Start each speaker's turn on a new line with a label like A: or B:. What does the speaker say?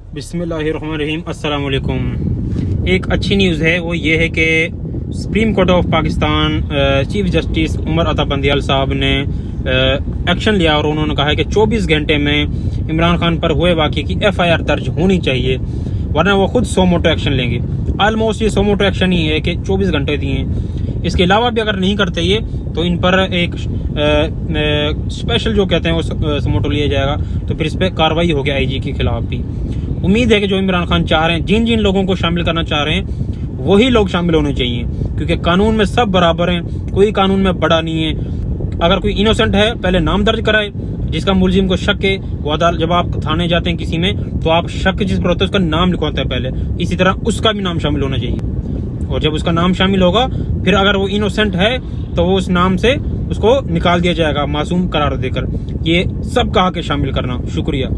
A: बिस्मिल्लाहिर्रहमानिर्रहीम, अस्सलाम वालेकुम। एक अच्छी न्यूज़ है, वो ये है कि Supreme Court of Pakistan Chief Justice Umar Ata Bandial साहब ने एक्शन लिया और उन्होंने कहा है कि 24 घंटे में इमरान खान पर हुए वाक़े की FIR दर्ज होनी चाहिए, वरना वो खुद सो मोटो एक्शन लेंगे। ऑलमोस्ट ये सो मोटो एक्शन ही है कि 24 घंटे दिए हैं। इसके अलावा भी अगर नहीं करते ये तो इन पर एक स्पेशल जो कहते हैं वो सो मोटो लिया जाएगा, तो फिर इस पर कार्रवाई होगी IG के खिलाफ भी। उम्मीद है कि जो इमरान खान चाह रहे हैं, जिन जिन लोगों को शामिल करना चाह रहे हैं वही लोग शामिल होने चाहिए, क्योंकि कानून में सब बराबर हैं, कोई कानून में बड़ा नहीं है। अगर कोई इनोसेंट है पहले नाम दर्ज कराए, जिसका मुलजिम को शक है वो अदालत, जब आप थाने जाते हैं किसी में तो आप शक जिस पर होता है उसका नाम लिखवाते हैं पहले, इसी तरह उसका भी नाम शामिल होना चाहिए। और जब उसका नाम शामिल होगा फिर अगर वो इनोसेंट है तो वो उस नाम से उसको निकाल दिया जाएगा मासूम करार देकर। ये सब कहा के शामिल करना। शुक्रिया।